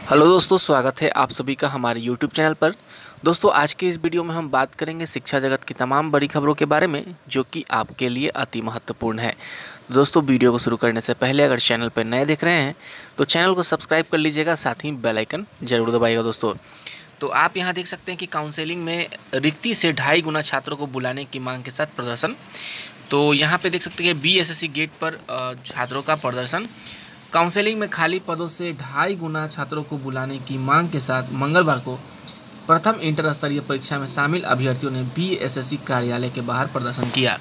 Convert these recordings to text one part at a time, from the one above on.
Hello दोस्तों, स्वागत है आप सभी का हमारे YouTube चैनल पर। दोस्तों, आज के इस वीडियो में हम बात करेंगे शिक्षा जगत की तमाम बड़ी खबरों के बारे में जो कि आपके लिए अति महत्वपूर्ण है। दोस्तों, वीडियो को शुरू करने से पहले अगर चैनल पर नए देख रहे हैं तो चैनल को सब्सक्राइब कर लीजिएगा, साथ ही बेल आइकन जरूर दबाइएगा। दोस्तों, तो आप यहाँ देख सकते हैं कि काउंसलिंग में रिक्ति से 2.5 गुना छात्रों को बुलाने की मांग के साथ प्रदर्शन। तो यहाँ पे देख सकते हैं BSSC गेट पर छात्रों का प्रदर्शन। काउंसलिंग में खाली पदों से 2.5 गुना छात्रों को बुलाने की मांग के साथ मंगलवार को प्रथम इंटर स्तरीय परीक्षा में शामिल अभ्यर्थियों ने BSSC कार्यालय के बाहर प्रदर्शन किया।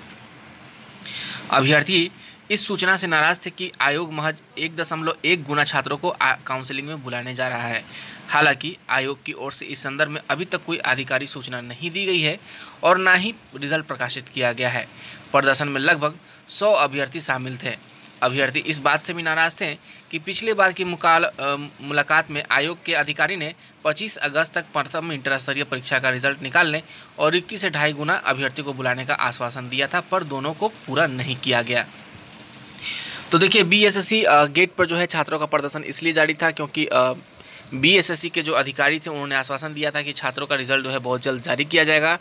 अभ्यर्थी इस सूचना से नाराज थे कि आयोग महज 1.1 गुना छात्रों को काउंसलिंग में बुलाने जा रहा है। हालांकि आयोग की ओर से इस संदर्भ में अभी तक कोई आधिकारिक सूचना नहीं दी गई है और ना ही रिजल्ट प्रकाशित किया गया है। प्रदर्शन में लगभग 100 अभ्यर्थी शामिल थे। अभ्यर्थी इस बात से भी नाराज थे कि पिछले बार की मुलाकात में आयोग के अधिकारी ने 25 अगस्त तक प्रथम इंटर स्तरीय परीक्षा का रिजल्ट निकालने और रिक्ति से 2.5 गुना अभ्यर्थी को बुलाने का आश्वासन दिया था, पर दोनों को पूरा नहीं किया गया। तो देखिए, BSSC गेट पर जो है छात्रों का प्रदर्शन इसलिए जारी था क्योंकि BSSC के जो अधिकारी थे उन्होंने आश्वासन दिया था कि छात्रों का रिजल्ट जो है बहुत जल्द जारी किया जाएगा।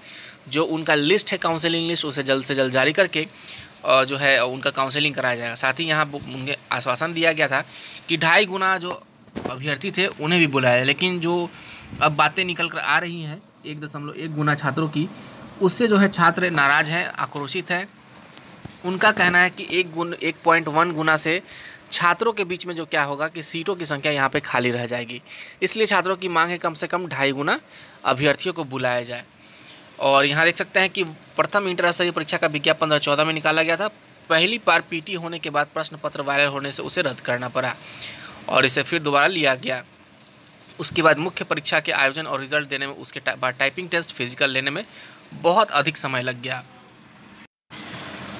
जो उनका लिस्ट है, काउंसलिंग लिस्ट, उसे जल्द से जल्द जारी करके जो है उनका काउंसलिंग कराया जाएगा। साथ ही यहाँ उन्हें आश्वासन दिया गया था कि 2.5 गुना जो अभ्यर्थी थे उन्हें भी बुलाया। लेकिन जो अब बातें निकल कर आ रही हैं 1.1 गुना छात्रों की, उससे जो है छात्र नाराज हैं, आक्रोशित हैं। उनका कहना है कि 1.1 गुना से छात्रों के बीच में जो क्या होगा कि सीटों की संख्या यहाँ पे खाली रह जाएगी। इसलिए छात्रों की मांग है कम से कम 2.5 गुना अभ्यर्थियों को बुलाया जाए। और यहाँ देख सकते हैं कि प्रथम इंटर स्तरीय परीक्षा का विज्ञापन 2014 में निकाला गया था। पहली बार PT होने के बाद प्रश्न पत्र वायरल होने से उसे रद्द करना पड़ा और इसे फिर दोबारा लिया गया। उसके बाद मुख्य परीक्षा के आयोजन और रिजल्ट देने में, उसके बाद टाइपिंग टेस्ट, फिजिकल लेने में बहुत अधिक समय लग गया।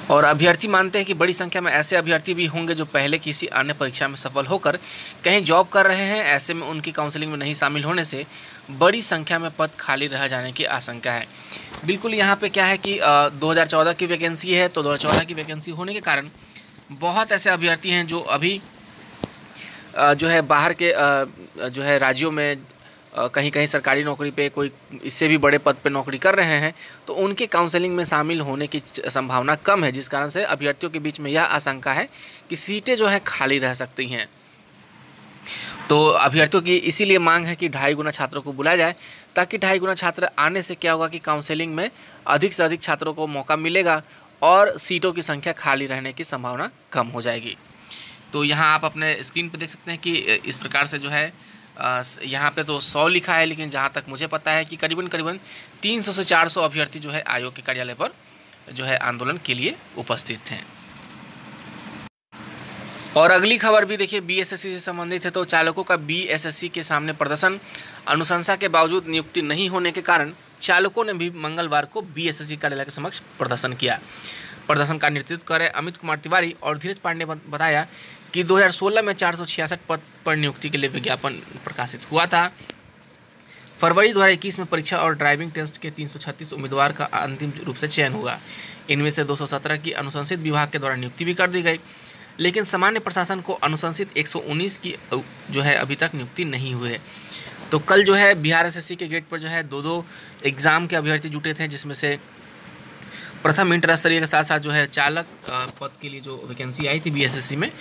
और अभ्यर्थी मानते हैं कि बड़ी संख्या में ऐसे अभ्यर्थी भी होंगे जो पहले किसी अन्य परीक्षा में सफल होकर कहीं जॉब कर रहे हैं। ऐसे में उनकी काउंसलिंग में नहीं शामिल होने से बड़ी संख्या में पद खाली रह जाने की आशंका है। बिल्कुल, यहाँ पे क्या है कि 2014 की वैकेंसी है, तो 2014 की वैकेंसी होने के कारण बहुत ऐसे अभ्यर्थी हैं जो अभी जो है बाहर के जो है राज्यों में कहीं कहीं सरकारी नौकरी पे, कोई इससे भी बड़े पद पे नौकरी कर रहे हैं, तो उनके काउंसलिंग में शामिल होने की संभावना कम है, जिस कारण से अभ्यर्थियों के बीच में यह आशंका है कि सीटें जो हैं खाली रह सकती हैं। तो अभ्यर्थियों की इसीलिए मांग है कि 2.5 गुना छात्रों को बुलाया जाए, ताकि 2.5 गुना छात्र आने से क्या होगा कि काउंसलिंग में अधिक से अधिक छात्रों को मौका मिलेगा और सीटों की संख्या खाली रहने की संभावना कम हो जाएगी। तो यहाँ आप अपने स्क्रीन पर देख सकते हैं कि इस प्रकार से जो है यहाँ पे तो 100 लिखा है, लेकिन जहाँ तक मुझे पता है कि करीबन 300 से 400 अभ्यर्थी जो है आयोग के कार्यालय पर जो है आंदोलन के लिए उपस्थित हैं। और अगली खबर भी देखिए BSSC से संबंधित है। तो चालकों का BSSC के सामने प्रदर्शन। अनुशंसा के बावजूद नियुक्ति नहीं होने के कारण चालकों ने भी मंगलवार को BSSC कार्यालय के समक्ष प्रदर्शन किया। प्रदर्शन का नेतृत्व कर रहे अमित कुमार तिवारी और धीरज पांडे ने बताया कि 2016 में 466 पद पर नियुक्ति के लिए विज्ञापन प्रकाशित हुआ था। फरवरी 2021 में परीक्षा और ड्राइविंग टेस्ट के 336 उम्मीदवार का अंतिम रूप से चयन हुआ। इनमें से 217 की अनुशंसित विभाग के द्वारा नियुक्ति भी कर दी गई, लेकिन सामान्य प्रशासन को अनुशंसित 119 की जो है अभी तक नियुक्ति नहीं हुई है। तो कल जो है बिहार SSC के गेट पर जो है 2 एग्ज़ाम के अभ्यर्थी जुटे थे, जिसमें से प्रथम इंटर स्तरीय के साथ साथ जो है चालक पद के लिए जो वैकेंसी आई थी BSSC में,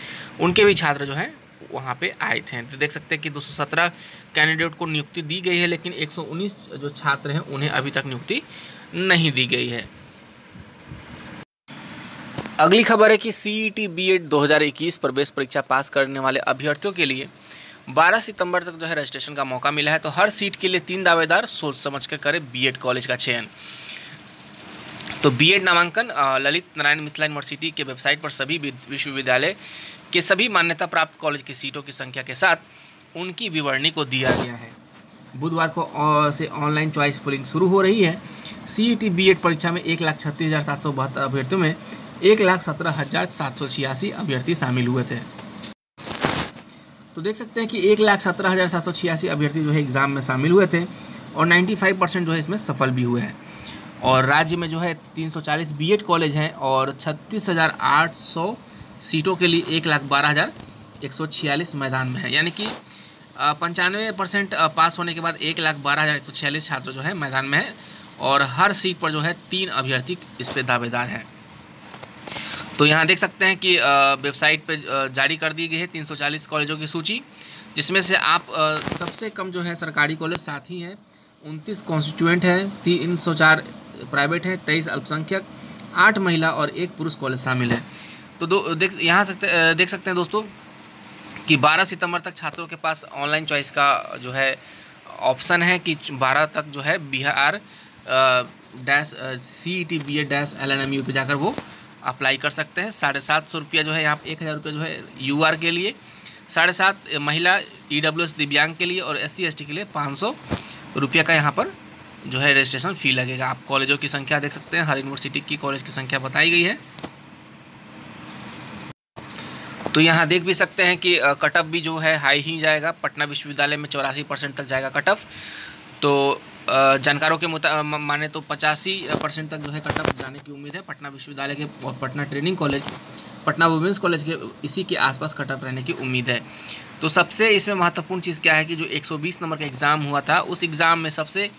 उनके भी छात्र जो हैं वहाँ पे आए थे। तो देख सकते हैं कि 217 कैंडिडेट को नियुक्ति दी गई है, लेकिन 119 जो छात्र हैं उन्हें अभी तक नियुक्ति नहीं दी गई है। अगली खबर है कि CET B.Ed 2021 प्रवेश परीक्षा पास करने वाले अभ्यर्थियों के लिए 12 सितंबर तक जो है रजिस्ट्रेशन का मौका मिला है। तो हर सीट के लिए 3 दावेदार सोच समझ कर करें B.Ed कॉलेज का चयन। तो B.Ed नामांकन ललित नारायण मिथिला यूनिवर्सिटी के वेबसाइट पर सभी विश्वविद्यालय के सभी मान्यता प्राप्त कॉलेज की सीटों की संख्या के साथ उनकी विवरणी को दिया गया है। बुधवार को से ऑनलाइन चॉइस फिलिंग शुरू हो रही है। CET B.Ed परीक्षा में 1,36,772 अभ्यर्थियों में 1,17,786 अभ्यर्थी शामिल हुए थे। तो देख सकते हैं कि 1,17,786 अभ्यर्थी जो है एग्ज़ाम में शामिल हुए थे और 95% जो है इसमें सफल भी हुए हैं। और राज्य में जो है 340 B.Ed कॉलेज हैं और 36,800 सीटों के लिए 1,12,146 मैदान में है। यानी कि 95% पास होने के बाद 1,12,146 छात्र जो है मैदान में है और हर सीट पर जो है 3 अभ्यर्थी इस पे दावेदार हैं। तो यहाँ देख सकते हैं कि वेबसाइट पे जारी कर दी गई है 340 कॉलेजों की सूची, जिसमें से आप सबसे कम जो है सरकारी कॉलेज 7 ही हैं, 29 कॉन्स्टिट्यूएंट हैं, 304 प्राइवेट हैं, 23 अल्पसंख्यक, 8 महिला और 1 पुरुष कॉलेज शामिल है। तो देख सकते हैं दोस्तों कि 12 सितंबर तक छात्रों के पास ऑनलाइन चॉइस का जो है ऑप्शन है कि 12 तक जो है बिहार CET BA-LNMU पे जाकर वो अप्लाई कर सकते हैं। 750 रुपया जो है यहाँ 1000 रुपया जो है UR के लिए, 750 महिला EWS दिव्यांग के लिए और SC ST के लिए 500 रुपया का यहाँ पर जो है रजिस्ट्रेशन फ़ी लगेगा। आप कॉलेजों की संख्या देख सकते हैं, हर यूनिवर्सिटी की कॉलेज की संख्या बताई गई है। तो यहाँ देख भी सकते हैं कि कट ऑफ भी जो है हाई ही जाएगा। पटना विश्वविद्यालय में 84% तक जाएगा कट ऑफ। तो जानकारों के माने तो 85% तक जो है कट ऑफ जाने की उम्मीद है। पटना विश्वविद्यालय के और Patna training college, Patna women's college के इसी के आसपास कट ऑफ रहने की उम्मीद है। तो सबसे इसमें महत्वपूर्ण चीज़ क्या है कि जो 120 नंबर का एग्ज़ाम हुआ था, उस एग्ज़ाम में सबसे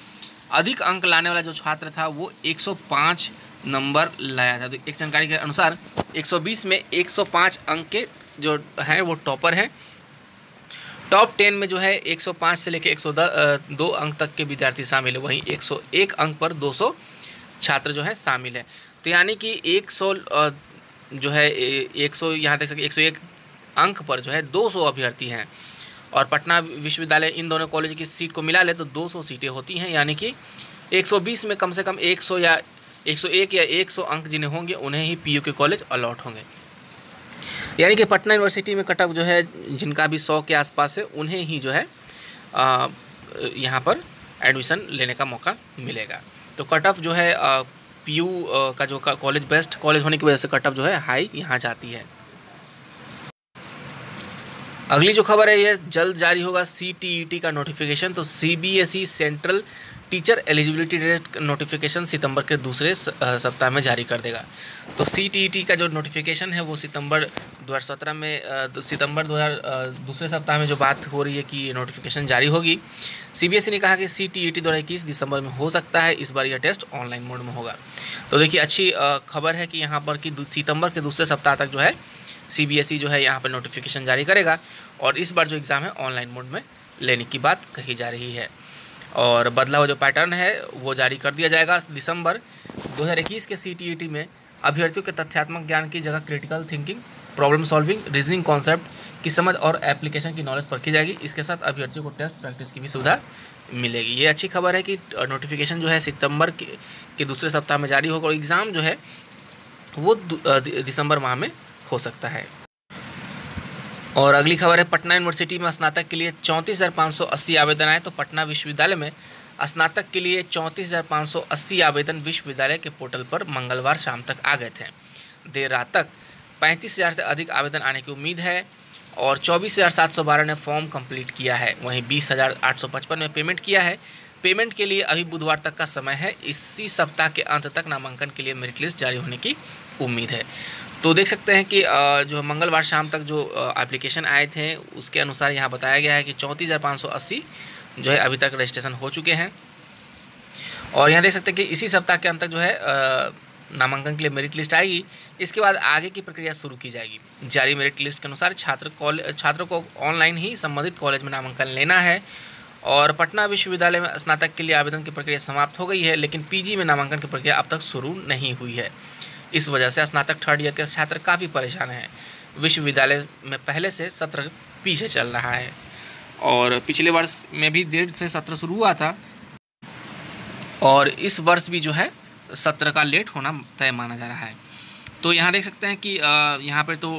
अधिक अंक लाने वाला जो छात्र था वो 105 नंबर लाया था। तो एक जानकारी के अनुसार 120 में 105 अंक के जो हैं वो टॉपर हैं। टॉप 10 में जो है 105 से लेकर 102 अंक तक के विद्यार्थी शामिल है। वहीं 101 अंक पर 200 छात्र जो है शामिल है। तो यानी कि 100 जो है 100 यहाँ देख सकते 101 अंक पर जो है 200 अभ्यर्थी हैं। और पटना विश्वविद्यालय इन दोनों कॉलेज की सीट को मिला ले तो 200 सीटें होती हैं, यानी कि 120 में कम से कम 100 या 101 या 100 अंक जिन्हें होंगे उन्हें ही PU के कॉलेज अलॉट होंगे। यानी कि पटना यूनिवर्सिटी में कट ऑफ जो है जिनका भी 100 के आसपास है उन्हें ही जो है यहाँ पर एडमिशन लेने का मौका मिलेगा। तो कट ऑफ जो है PU का जो कॉलेज बेस्ट कॉलेज होने की वजह से कट ऑफ जो है हाई यहाँ जाती है। अगली जो खबर है ये जल्द जारी होगा CTET का नोटिफिकेशन। तो CBSE central teacher eligibility test notification सितंबर के दूसरे सप्ताह में जारी कर देगा। तो CTET का जो नोटिफिकेशन है वो सितंबर 2017 में सितंबर 2000 दूसरे सप्ताह में जो बात हो रही है कि नोटिफिकेशन जारी होगी। CBSE ने कहा कि CTET 2021 दिसंबर में हो सकता है। इस बार यह टेस्ट ऑनलाइन मोड में होगा। तो देखिए अच्छी खबर है कि यहाँ पर कि सितंबर के दूसरे सप्ताह तक जो है CBSE जो है यहाँ पर नोटिफिकेशन जारी करेगा और इस बार जो एग्ज़ाम है ऑनलाइन मोड में लेने की बात कही जा रही है। और बदला हुआ जो पैटर्न है वो जारी कर दिया जाएगा। दिसंबर 2021 के CTET में अभ्यर्थियों के तथ्यात्मक ज्ञान की जगह critical thinking, problem solving, reasoning concept की समझ और एप्लीकेशन की नॉलेज परखी जाएगी। इसके साथ अभ्यर्थियों को टेस्ट प्रैक्टिस की भी सुविधा मिलेगी। ये अच्छी खबर है कि नोटिफिकेशन जो है सितंबर के दूसरे सप्ताह में जारी होगा और एग्ज़ाम जो है वो दिसंबर माह में हो सकता है। और अगली खबर है पटना यूनिवर्सिटी में स्नातक के लिए 34,580 आवेदन आए। तो पटना विश्वविद्यालय में स्नातक के लिए 34,580 आवेदन विश्वविद्यालय के पोर्टल पर मंगलवार शाम तक आ गए थे। देर रात तक 35,000 से अधिक आवेदन आने की उम्मीद है और 24,712 ने फॉर्म कंप्लीट किया है। वहीं 20,855 ने पेमेंट किया है। पेमेंट के लिए अभी बुधवार तक का समय है। इसी सप्ताह के अंत तक नामांकन के लिए मेरिट लिस्ट जारी होने की उम्मीद है। तो देख सकते हैं कि जो मंगलवार शाम तक जो एप्लीकेशन आए थे उसके अनुसार यहाँ बताया गया है कि 34,580 जो है अभी तक रजिस्ट्रेशन हो चुके हैं। और यहाँ देख सकते हैं कि इसी सप्ताह के अंत तक जो है नामांकन के लिए मेरिट लिस्ट आएगी। इसके बाद आगे की प्रक्रिया शुरू की जाएगी। जारी मेरिट लिस्ट के अनुसार छात्र को ऑनलाइन ही संबंधित कॉलेज में नामांकन लेना है। और पटना विश्वविद्यालय में स्नातक के लिए आवेदन की प्रक्रिया समाप्त हो गई है, लेकिन PG में नामांकन की प्रक्रिया अब तक शुरू नहीं हुई है। इस वजह से स्नातक थर्ड ईयर के छात्र काफ़ी परेशान हैं। विश्वविद्यालय में पहले से सत्र पीछे चल रहा है और पिछले वर्ष में भी 1.5 से सत्र शुरू हुआ था और इस वर्ष भी जो है सत्र का लेट होना तय माना जा रहा है। तो यहाँ देख सकते हैं कि यहाँ पर तो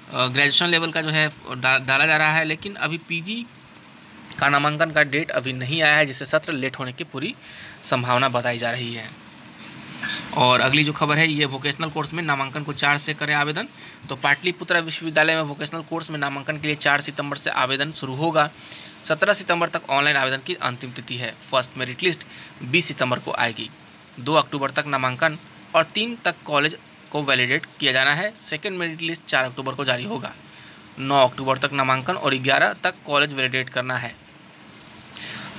ग्रेजुएशन लेवल का जो है डाला जा रहा है, लेकिन अभी PG का नामांकन का डेट अभी नहीं आया है, जिससे सत्र लेट होने की पूरी संभावना बताई जा रही है। और अगली जो खबर है ये वोकेशनल कोर्स में नामांकन को 4 से करें आवेदन। तो पाटलिपुत्रा विश्वविद्यालय में वोकेशनल कोर्स में नामांकन के लिए 4 सितंबर से आवेदन शुरू होगा। 17 सितंबर तक ऑनलाइन आवेदन की अंतिम तिथि है। फर्स्ट मेरिट लिस्ट 20 सितंबर को आएगी। 2 अक्टूबर तक नामांकन और 3 तक कॉलेज को वैलिडेट किया जाना है। सेकेंड मेरिट लिस्ट 4 अक्टूबर को जारी होगा 9 अक्टूबर तक नामांकन और 11 तक कॉलेज वैलिडेट करना है।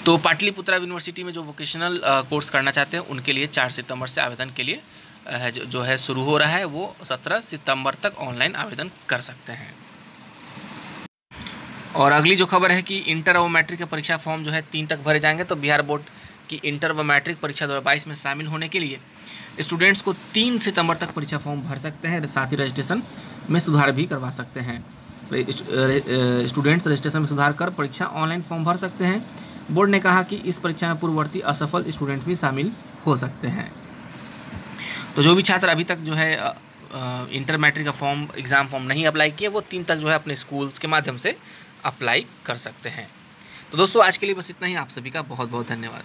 तो पाटलिपुत्रा यूनिवर्सिटी में जो वोकेशनल कोर्स करना चाहते हैं उनके लिए 4 सितंबर से आवेदन के लिए जो है शुरू हो रहा है, वो 17 सितंबर तक ऑनलाइन आवेदन कर सकते हैं। और अगली जो खबर है कि इंटर व मैट्रिक का परीक्षा फॉर्म जो है 3 तक भरे जाएंगे। तो बिहार बोर्ड की इंटर व मैट्रिक परीक्षा 2022 में शामिल होने के लिए स्टूडेंट्स को 3 सितंबर तक परीक्षा फॉर्म भर सकते हैं, साथ ही रजिस्ट्रेशन में सुधार भी करवा सकते हैं। स्टूडेंट्स रजिस्ट्रेशन में सुधार कर परीक्षा ऑनलाइन फॉर्म भर सकते हैं। बोर्ड ने कहा कि इस परीक्षा में पूर्ववर्ती असफल स्टूडेंट भी शामिल हो सकते हैं। तो जो भी छात्र अभी तक जो है इंटर मैट्रिक का फॉर्म एग्ज़ाम फॉर्म नहीं अप्लाई किए, वो 3 तक जो है अपने स्कूल्स के माध्यम से अप्लाई कर सकते हैं। तो दोस्तों आज के लिए बस इतना ही। आप सभी का बहुत बहुत धन्यवाद।